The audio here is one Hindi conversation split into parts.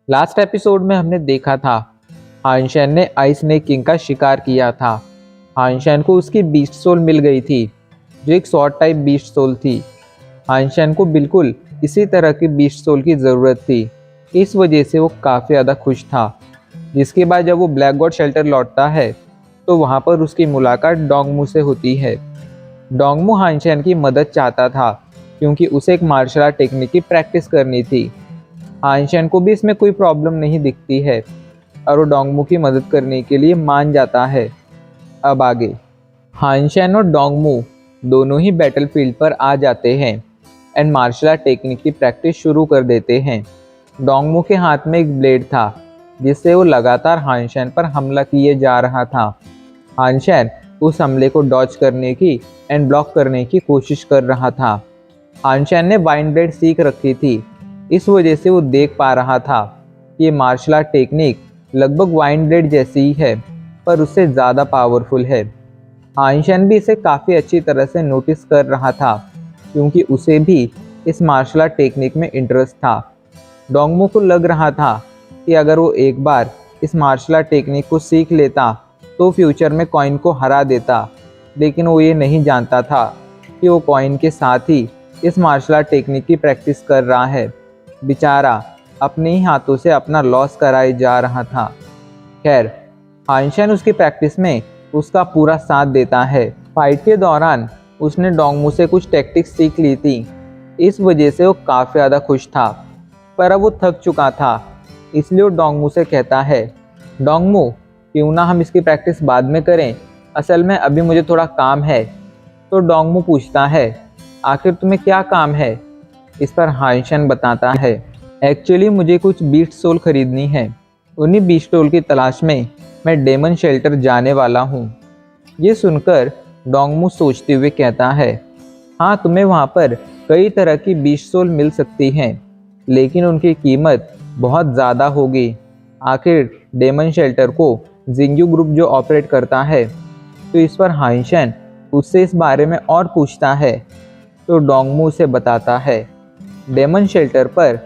लास्ट एपिसोड में हमने देखा था हानशेन ने आइस स्नेक किंग का शिकार किया था। हानशेन को उसकी बीस्ट सोल मिल गई थी जो एक स्वॉर्ड टाइप बीस्ट सोल थी। हानशेन को बिल्कुल इसी तरह की बीस्ट सोल की ज़रूरत थी। इस वजह से वो काफ़ी ज़्यादा खुश था। जिसके बाद जब वो ब्लैक गॉड शेल्टर लौटता है तो वहाँ पर उसकी मुलाकात डोंगमू से होती है। डोंगमू हानशेन की मदद चाहता था क्योंकि उसे एक मार्शल आर्ट टेक्निक की प्रैक्टिस करनी थी। हानशेन को भी इसमें कोई प्रॉब्लम नहीं दिखती है और वो डोंगमू की मदद करने के लिए मान जाता है। अब आगे हानशेन और डोंगमू दोनों ही बैटलफील्ड पर आ जाते हैं एंड मार्शल आर्ट टेक्निक की प्रैक्टिस शुरू कर देते हैं। डोंगमू के हाथ में एक ब्लेड था जिससे वो लगातार हानशेन पर हमला किए जा रहा था। हानशेन उस हमले को डॉज करने की एंड ब्लॉक करने की कोशिश कर रहा था। हानशेन ने वाइन ब्लेड सीख रखी थी, इस वजह से वो देख पा रहा था कि ये मार्शल आर्ट टेक्निक लगभग वाइन ब्लेड जैसी ही है पर उससे ज़्यादा पावरफुल है। हानशेन भी इसे काफ़ी अच्छी तरह से नोटिस कर रहा था क्योंकि उसे भी इस मार्शल आर्ट टेक्निक में इंटरेस्ट था। डोंगमू को लग रहा था कि अगर वो एक बार इस मार्शल आर्ट टेक्निक को सीख लेता तो फ्यूचर में कॉइन को हरा देता, लेकिन वो ये नहीं जानता था कि वो कॉइन के साथ ही इस मार्शल आर्ट टेक्निक की प्रैक्टिस कर रहा है। बेचारा अपने ही हाथों से अपना लॉस कराए जा रहा था। खैर, हानशेन उसकी प्रैक्टिस में उसका पूरा साथ देता है। फाइट के दौरान उसने डोंगमू से कुछ टैक्टिक्स सीख ली थी, इस वजह से वो काफ़ी ज़्यादा खुश था। पर अब वो थक चुका था, इसलिए वो डोंगमू से कहता है, डोंगमू क्यों ना हम इसकी प्रैक्टिस बाद में करें, असल में अभी मुझे थोड़ा काम है। तो डोंगमू पूछता है, आखिर तुम्हें क्या काम है? इस पर हानशेन बताता है, एक्चुअली मुझे कुछ बीस्ट सोल खरीदनी है। उन्हीं बीस्ट सोल की तलाश में मैं डेमन शेल्टर जाने वाला हूँ। ये सुनकर डोंगमू सोचते हुए कहता है, हाँ तुम्हें वहाँ पर कई तरह की बीस्ट सोल मिल सकती हैं, लेकिन उनकी कीमत बहुत ज़्यादा होगी। आखिर डेमन शेल्टर को जिंग्यू ग्रुप जो ऑपरेट करता है। तो इस पर हानशेन उससे इस बारे में और पूछता है तो डोंगमू उसे बताता है, डेमन शेल्टर पर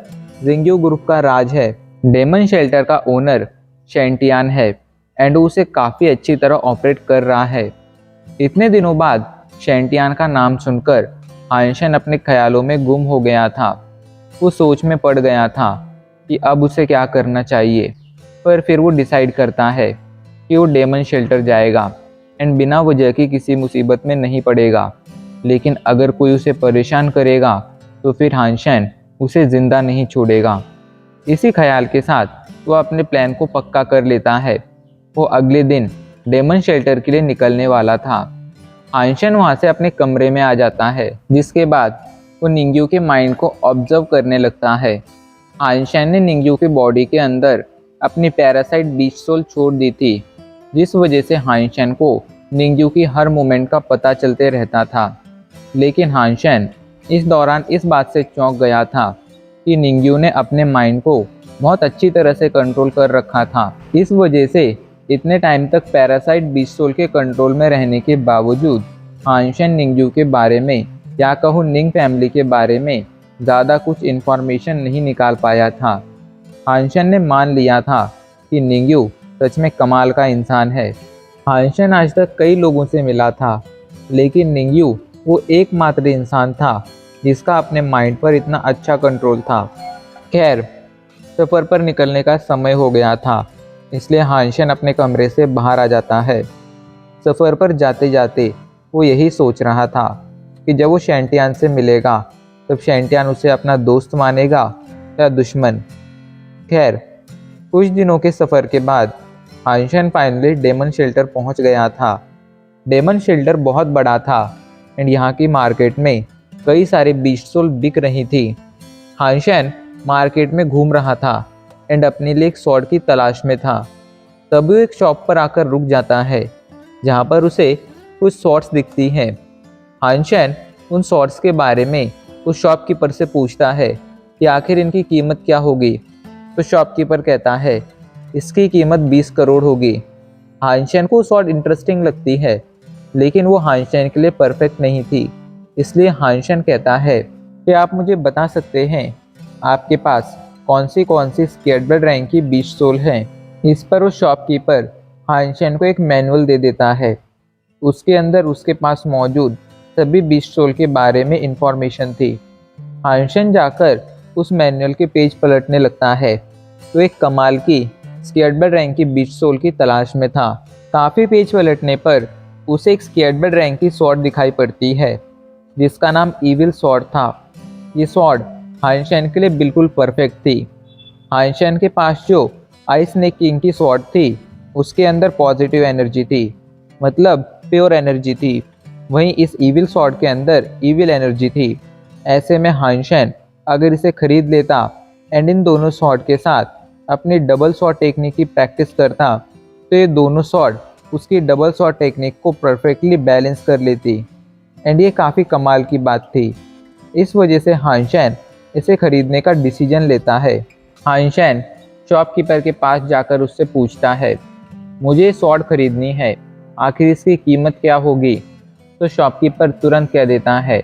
जिंग्यू ग्रुप का राज है। डेमन शेल्टर का ओनर शेंटियान है एंड उसे काफ़ी अच्छी तरह ऑपरेट कर रहा है। इतने दिनों बाद शेंटियान का नाम सुनकर हानशेन अपने ख्यालों में गुम हो गया था। वो सोच में पड़ गया था कि अब उसे क्या करना चाहिए, पर फिर वो डिसाइड करता है कि वो डेमन शेल्टर जाएगा एंड बिना वजह की किसी मुसीबत में नहीं पड़ेगा। लेकिन अगर कोई उसे परेशान करेगा तो फिर हानशेन उसे ज़िंदा नहीं छोड़ेगा। इसी ख्याल के साथ वो अपने प्लान को पक्का कर लेता है। वो अगले दिन डेमन शेल्टर के लिए निकलने वाला था। हानशेन वहाँ से अपने कमरे में आ जाता है, जिसके बाद वो निंग्यू के माइंड को ऑब्जर्व करने लगता है। हानशेन ने निंग्यू की बॉडी के अंदर अपनी पैरासाइट बीस्ट सोल छोड़ दी थी, जिस वजह से हानशेन को निंग्यू की हर मूवमेंट का पता चलते रहता था। लेकिन हानशेन इस दौरान इस बात से चौंक गया था कि निंग्यू ने अपने माइंड को बहुत अच्छी तरह से कंट्रोल कर रखा था। इस वजह से इतने टाइम तक पैरासाइट बीस्ट सोल के कंट्रोल में रहने के बावजूद हानशेन निंग्यू के बारे में या कहूँ निंग फैमिली के बारे में ज़्यादा कुछ इन्फॉर्मेशन नहीं निकाल पाया था। हानशेन ने मान लिया था कि निंग्यू सच में कमाल का इंसान है। हानशेन आज तक कई लोगों से मिला था, लेकिन निंग्यू वो एकमात्र इंसान था जिसका अपने माइंड पर इतना अच्छा कंट्रोल था। खैर, सफ़र पर निकलने का समय हो गया था, इसलिए हानशेन अपने कमरे से बाहर आ जाता है। सफ़र पर जाते जाते वो यही सोच रहा था कि जब वो शेंटियान से मिलेगा तब शेंटियान उसे अपना दोस्त मानेगा या दुश्मन। खैर, कुछ दिनों के सफ़र के बाद हानशेन फाइनली डेमन शेल्टर पहुंच गया था। डेमन शेल्टर बहुत बड़ा था एंड यहाँ की मार्केट में कई सारे बीस्ट सोल बिक रही थी। हानशेन मार्केट में घूम रहा था एंड अपने लिए एक स्वॉर्ड की तलाश में था। तभी वो एक शॉप पर आकर रुक जाता है जहाँ पर उसे कुछ स्वॉर्ड्स दिखती हैं। हानशेन उन स्वॉर्ड्स के बारे में उस शॉपकीपर से पूछता है कि आखिर इनकी कीमत क्या होगी। तो शॉपकीपर कहता है, इसकी कीमत 20 करोड़ होगी। हानशेन को स्वॉर्ड इंटरेस्टिंग लगती है, लेकिन वो हानशेन के लिए परफेक्ट नहीं थी। इसलिए हानशेन कहता है कि आप मुझे बता सकते हैं आपके पास कौन सी स्केटबर्ड रैंक की बीच सोल हैं। इस पर उस शॉपकीपर हाइंशन को एक मैनुअल दे देता है। उसके अंदर उसके पास मौजूद सभी बीच सोल के बारे में इंफॉर्मेशन थी। हाइंशन जाकर उस मैनुअल के पेज पलटने लगता है तो एक कमाल की स्केटबर्ड रैंक की बीच सोल की तलाश में था। काफ़ी पेज पलटने पर उसे एक स्केटबर्ड रैंक की स्वॉर्ड दिखाई पड़ती है जिसका नाम ईविल स्वॉर्ड था। ये स्वॉर्ड हाइंशन के लिए बिल्कुल परफेक्ट थी। हाइंशन के पास जो आइस स्नेक किंग की स्वॉर्ड थी उसके अंदर पॉजिटिव एनर्जी थी, मतलब प्योर एनर्जी थी। वहीं इस ईविल स्वॉर्ड के अंदर ईविल एनर्जी थी। ऐसे में हाइंशन अगर इसे खरीद लेता एंड इन दोनों स्वॉर्ड के साथ अपनी डबल स्वॉर्ड टेक्निक की प्रैक्टिस करता तो ये दोनों स्वॉर्ड उसकी डबल स्वॉर्ड टेक्निक को परफेक्टली बैलेंस कर लेती एंड ये काफ़ी कमाल की बात थी। इस वजह से हाइंशन इसे खरीदने का डिसीजन लेता है। हाइंशन शॉपकीपर के पास जाकर उससे पूछता है, मुझे स्वॉर्ड खरीदनी है, आखिर इसकी कीमत क्या होगी? तो शॉपकीपर तुरंत कह देता है,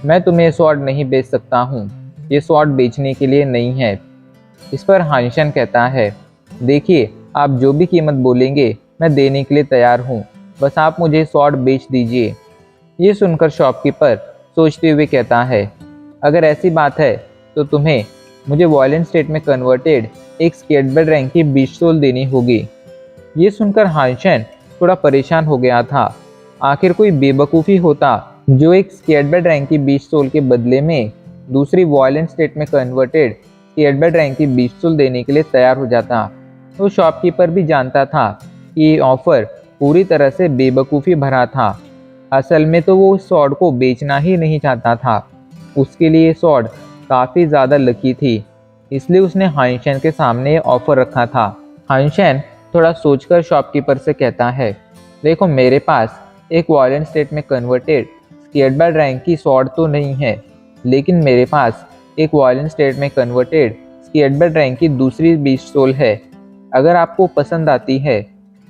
मैं तुम्हें स्वॉर्ड नहीं बेच सकता हूँ, ये स्वॉर्ड बेचने के लिए नहीं है। इस पर हाइंशन कहता है, देखिए आप जो भी कीमत बोलेंगे मैं देने के लिए तैयार हूँ, बस आप मुझे स्वॉर्ड बेच दीजिए। ये सुनकर शॉपकीपर सोचते हुए कहता है, अगर ऐसी बात है तो तुम्हें मुझे वायलेंट स्टेट में कन्वर्टेड एक स्केटबर्ड रैंक की बीच सोल देनी होगी। ये सुनकर हाइंशन थोड़ा परेशान हो गया था। आखिर कोई बेवकूफ़ी होता जो एक स्केटबर्ड रैंक की बीच सोल के बदले में दूसरी वायलेंट स्टेट में कन्वर्टेड स्केटबर्ड रैंक की बीच सोल देने के लिए तैयार हो जाता। तो शॉपकीपर भी जानता था कि ये ऑफ़र पूरी तरह से बेवकूफ़ी भरा था। असल में तो वो उस स्वॉर्ड को बेचना ही नहीं चाहता था। उसके लिए स्वॉर्ड काफ़ी ज़्यादा लकी थी, इसलिए उसने हाइंशन के सामने ये ऑफ़र रखा था। हाइंशन थोड़ा सोचकर शॉपकीपर से कहता है, देखो मेरे पास एक वायलेंट स्टेट में कन्वर्टेड स्केटबर्ड रैंक की स्वॉर्ड तो नहीं है, लेकिन मेरे पास एक वायलेंट स्टेट में कन्वर्टेड स्केटबर्ड रैंक की दूसरी बीच सोल है। अगर आपको पसंद आती है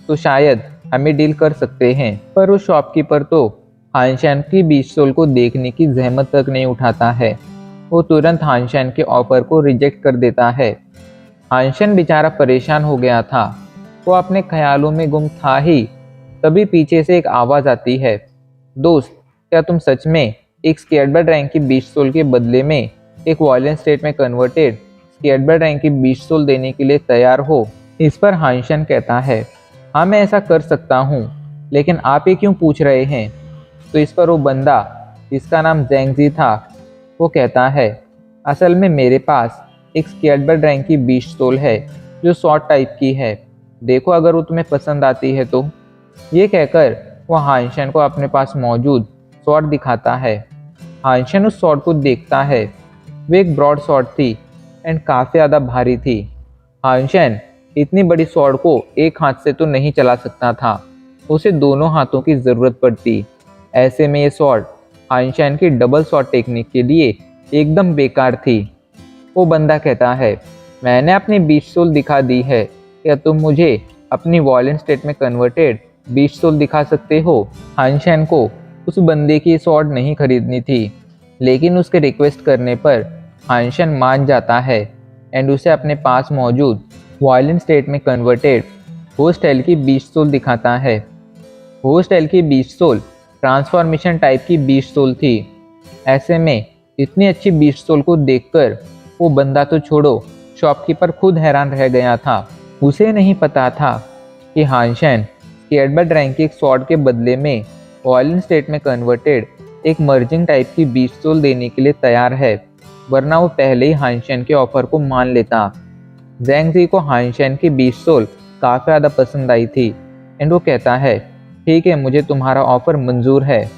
तो शायद हमें डील कर सकते हैं। पर उस शॉपकीपर तो हाइंशन की बीच सोल को देखने की जहमत तक नहीं उठाता है। वो तुरंत हाइंशन के ऑफर को रिजेक्ट कर देता है। हाइंशन बेचारा परेशान हो गया था, वो अपने ख्यालों में गुम था ही। तभी पीछे से एक आवाज़ आती है, दोस्त क्या तुम सच में एक स्केटबर्ड रैंक की बीच सोल के बदले में एक वायलेंट स्टेट में कन्वर्टेड स्केटबर्ड रैंक की बीच सोल देने के लिए तैयार हो? इस पर हाइंशन कहता है, हाँ मैं ऐसा कर सकता हूँ, लेकिन आप ये क्यों पूछ रहे हैं? तो इस पर वो बंदा जिसका नाम ज़ैंगजी था वो कहता है, असल में मेरे पास एक स्केटबर्ड रैंक की बीच सोल है जो शॉर्ट टाइप की है, देखो अगर वो तुम्हें पसंद आती है तो। ये कहकर वो हाइंशन को अपने पास मौजूद स्वॉर्ड दिखाता है। हाइंशन उस स्वॉर्ड को देखता है। वो एक ब्रॉड स्वॉर्ड थी एंड काफ़ी ज़्यादा भारी थी। हाइंशन इतनी बड़ी स्वॉर्ड को एक हाथ से तो नहीं चला सकता था, उसे दोनों हाथों की ज़रूरत पड़ती। ऐसे में ये स्वॉर्ड हाइंशन की डबल स्वॉर्ड टेक्निक के लिए एकदम बेकार थी। वो बंदा कहता है, मैंने अपनी बीच सोल दिखा दी है, क्या तुम मुझे अपनी वायलेंट स्टेट में कन्वर्टेड बीच सोल दिखा सकते हो? हाइंशन को उस बंदे की स्वॉर्ड नहीं खरीदनी थी, लेकिन उसके रिक्वेस्ट करने पर हाइंशन मान जाता है एंड उसे अपने पास मौजूद वायलेंट स्टेट में कन्वर्टेड होस्ट एल की बीच सोल दिखाता है। होस्ट एल की बीच सोल ट्रांसफॉर्मेशन टाइप की बीच सोल थी। ऐसे में इतनी अच्छी बीच सोल को देखकर वो बंदा तो छोड़ो, शॉपकीपर खुद हैरान रह गया था। उसे नहीं पता था कि हाइंशन स्केटबर्ड रैंक की एक स्वॉर्ड के बदले में वायलेंट स्टेट में कन्वर्टेड एक मर्जिंग टाइप की बीच सोल देने के लिए तैयार है, वरना वो पहले ही हाइंशन के ऑफर को मान लेता। ज़ैंगजी को हाइंशन की बीच सोल काफ़ी ज़्यादा पसंद आई थी एंड वो कहता है, ठीक है मुझे तुम्हारा ऑफ़र मंजूर है।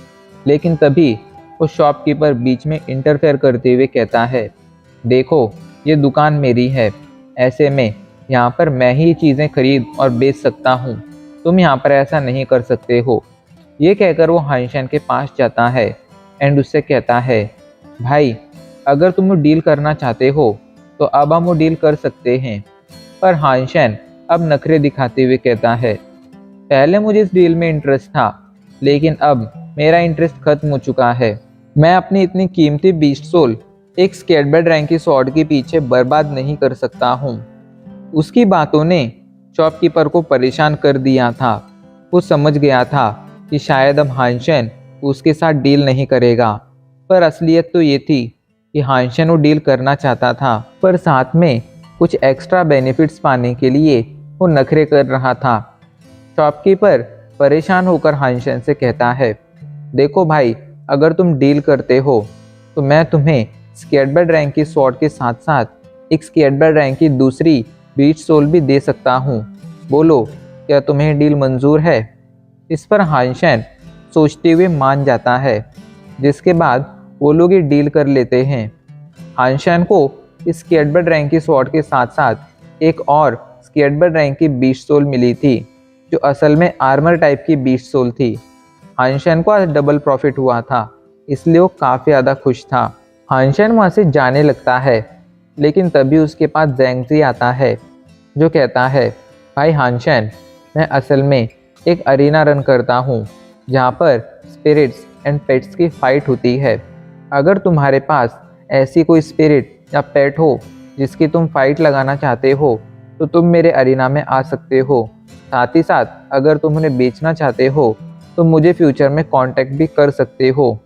लेकिन तभी वो शॉपकीपर बीच में इंटरफेयर करते हुए कहता है, देखो ये दुकान मेरी है, ऐसे में यहाँ पर मैं ही चीज़ें खरीद और बेच सकता हूँ, तुम यहाँ पर ऐसा नहीं कर सकते हो। ये कहकर वो हाइंशन के पास जाता है एंड उससे कहता है, भाई अगर तुम डील करना चाहते हो तो अब हम वो डील कर सकते हैं। पर हाइंशन अब नखरे दिखाते हुए कहता है, पहले मुझे इस डील में इंटरेस्ट था, लेकिन अब मेरा इंटरेस्ट खत्म हो चुका है। मैं अपनी इतनी कीमती बीच सोल एक स्केटबर्ड रैंक की स्वॉर्ड के पीछे बर्बाद नहीं कर सकता हूँ। उसकी बातों ने शॉपकीपर को परेशान कर दिया था। वो समझ गया था कि शायद अब हानशेन उसके साथ डील नहीं करेगा, पर असलियत तो ये थी कि हानशेन वो डील करना चाहता था, पर साथ में कुछ एक्स्ट्रा बेनिफिट्स पाने के लिए वो नखरे कर रहा था। शॉपकीपर परेशान होकर हानशेन से कहता है, देखो भाई, अगर तुम डील करते हो तो मैं तुम्हें स्केटबर्ड रैंक की स्वॉर्ड के साथ साथ एक स्केटबर्ड रैंक की दूसरी बीच सोल भी दे सकता हूँ। बोलो, क्या तुम्हें डील मंजूर है? इस पर हानशेन सोचते हुए मान जाता है, जिसके बाद वो लोग ये डील कर लेते हैं। हानशेन को इस स्केटबर्ड रैंक की स्वॉर्ड के साथ साथ एक और स्केटबर्ड रैंक की बीच सोल मिली थी, जो असल में आर्मर टाइप की बीच सोल थी। हानशेन को आज डबल प्रॉफिट हुआ था, इसलिए वो काफ़ी ज़्यादा खुश था। हानशेन वहाँ से जाने लगता है, लेकिन तभी उसके पास ज़ैंगज़ी आता है, जो कहता है, भाई हानशेन, मैं असल में एक अरीना रन करता हूँ जहाँ पर स्पिरिट्स एंड पेट्स की फाइट होती है। अगर तुम्हारे पास ऐसी कोई स्पिरिट या पेट हो जिसकी तुम फाइट लगाना चाहते हो तो तुम मेरे अरीना में आ सकते हो। साथ ही साथ अगर तुम उन्हें बेचना चाहते हो तो मुझे फ्यूचर में कांटेक्ट भी कर सकते हो।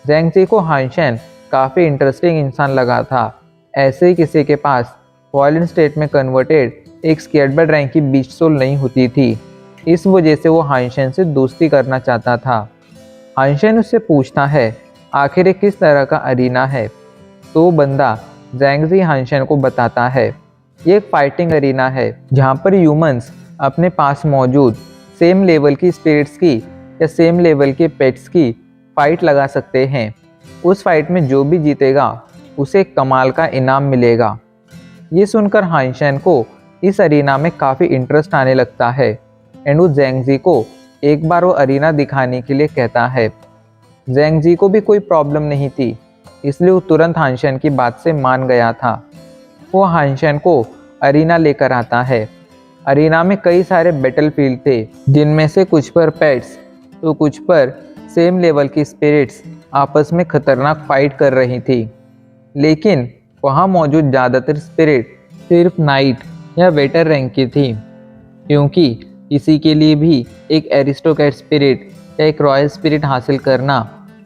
ज़ैंगज़ी को हानशेन काफ़ी इंटरेस्टिंग इंसान लगा था। ऐसे ही किसी के पास वॉयलेंट स्टेट में कन्वर्टेड एक स्केटबर्ड रैंक की बीच सोल नहीं होती थी। इस वजह से वो हानशेन से दोस्ती करना चाहता था। हानशेन उससे पूछता है, आखिर ये किस तरह का अरीना है? तो वो बंदा ज़ैंगज़ी हानशेन को बताता है, ये एक फाइटिंग अरीना है जहाँ पर ह्यूमंस अपने पास मौजूद सेम लेवल की स्पिरिट्स की या सेम लेवल के पेट्स की फाइट लगा सकते हैं। उस फाइट में जो भी जीतेगा उसे कमाल का इनाम मिलेगा। ये सुनकर हानशेन को इस अरीना में काफ़ी इंटरेस्ट आने लगता है एंड वो ज़ैंगज़ी को एक बार वो अरीना दिखाने के लिए कहता है। ज़ैंगज़ी को भी कोई प्रॉब्लम नहीं थी, इसलिए वो तुरंत हानशेन की बात से मान गया था। वो हानशेन को अरीना लेकर आता है। अरीना में कई सारे बैटलफील्ड थे, जिनमें से कुछ पर पेट्स तो कुछ पर सेम लेवल की स्पिरिट्स आपस में खतरनाक फाइट कर रही थी। लेकिन वहाँ मौजूद ज़्यादातर स्पिरिट सिर्फ नाइट या वेटर रैंक की थी, क्योंकि किसी के लिए भी एक एरिस्टोक्रेट स्पिरिट या एक रॉयल स्पिरिट हासिल करना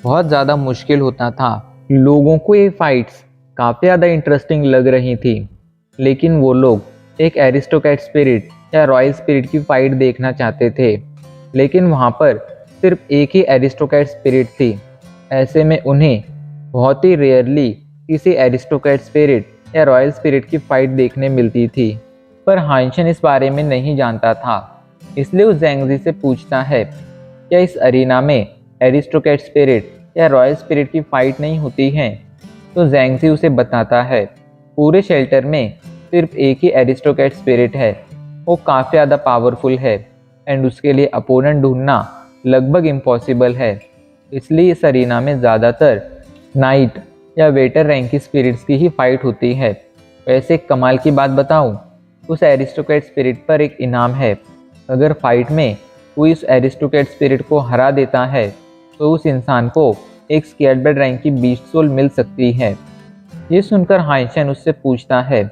बहुत ज़्यादा मुश्किल होता था। लोगों को ये फाइट्स काफ़ी ज़्यादा इंटरेस्टिंग लग रही थी, लेकिन वो लोग एक एरिस्टोक्रेट स्पिरिट या रॉयल स्पिरिट की फाइट देखना चाहते थे, लेकिन वहाँ पर सिर्फ एक ही एरिस्टोक्रेट स्पिरिट थी। ऐसे में उन्हें बहुत ही रेयरली किसी एरिस्टोक्रेट स्पिरिट या रॉयल स्पिरिट की फाइट देखने मिलती थी। पर हानशेन इस बारे में नहीं जानता था, इसलिए उस ज़ैंगज़ी से पूछता है, क्या इस अरीना में एरिस्टोक्रेट स्पिरिट या रॉयल स्पिरिट की फाइट नहीं होती हैं? तो ज़ैंगज़ी उसे बताता है, पूरे शेल्टर में सिर्फ एक ही एरिस्टोक्रेट स्पिरिट है, वो काफ़ी ज़्यादा पावरफुल है एंड उसके लिए अपोनेंट ढूंढना लगभग इम्पॉसिबल है। इसलिए इस अरीना में ज़्यादातर नाइट या वेटर रैंक की स्पिरिट्स की ही फाइट होती है। वैसे एक कमाल की बात बताऊं, उस एरिस्टोक्रेट स्पिरिट पर एक इनाम है। अगर फाइट में कोई उस एरिस्टोक्रेट स्पिरिट को हरा देता है तो उस इंसान को एक स्केटबर्ड रैंक की बीच सोल मिल सकती है। ये सुनकर हानशेन उससे पूछता है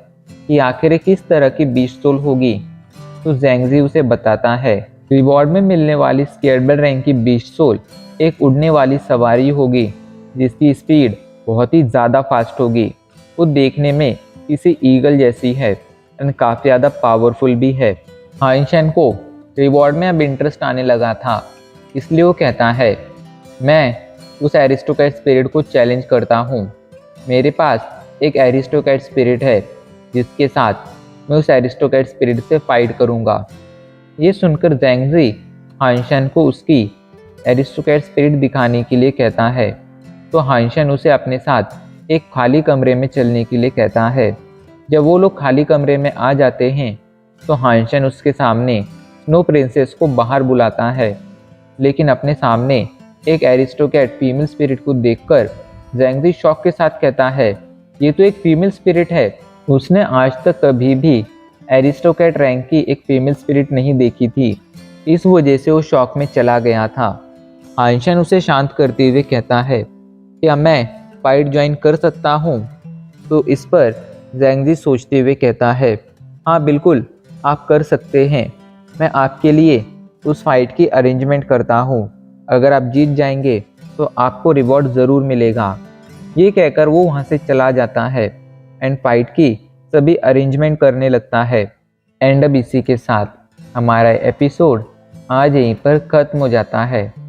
कि आखिर किस तरह की बीच सोल होगी। तो ज़ैंगज़ी उसे बताता है, रिवॉर्ड में मिलने वाली स्केटबर्ड रैंक की बीच सोल एक उड़ने वाली सवारी होगी, जिसकी स्पीड बहुत ही ज़्यादा फास्ट होगी। वो देखने में किसी ईगल जैसी है एंड काफ़ी ज़्यादा पावरफुल भी है। हानशेन को रिवॉर्ड में अब इंटरेस्ट आने लगा था, इसलिए वो कहता है, मैं उस एरिस्टोक्रेट स्पिरिट को चैलेंज करता हूँ। मेरे पास एक एरिस्टोक्रेट स्पिरिट है जिसके साथ मैं उस एरिस्टोक्रेट स्पिरिट से फाइट करूँगा। ये सुनकर ज़ैंगज़ी हानशेन को उसकी एरिस्टोक्रेट स्पिरिट दिखाने के लिए कहता है, तो हानशेन उसे अपने साथ एक खाली कमरे में चलने के लिए कहता है। जब वो लोग खाली कमरे में आ जाते हैं तो हानशेन उसके सामने स्नो प्रिंसेस को बाहर बुलाता है, लेकिन अपने सामने एक एरिस्टोक्रेट फीमेल स्पिरिट को देखकर ज़ैंगज़ी शॉक के साथ कहता है, ये तो एक फीमेल स्पिरिट है। उसने आज तक कभी भी एरिस्टोक्रेट रैंक की एक फीमेल स्पिरिट नहीं देखी थी, इस वजह से वो शॉक में चला गया था। हानशेन उसे शांत करते हुए कहता है, क्या मैं फाइट ज्वाइन कर सकता हूँ? तो इस पर ज़ैंग सोचते हुए कहता है, हाँ बिल्कुल, आप कर सकते हैं। मैं आपके लिए उस फाइट की अरेंजमेंट करता हूँ। अगर आप जीत जाएंगे तो आपको रिवॉर्ड ज़रूर मिलेगा। ये कहकर वो वहाँ से चला जाता है एंड फाइट की सभी अरेंजमेंट करने लगता है। एंड अब इसी के साथ हमारा एपिसोड आज यहीं पर ख़त्म हो जाता है।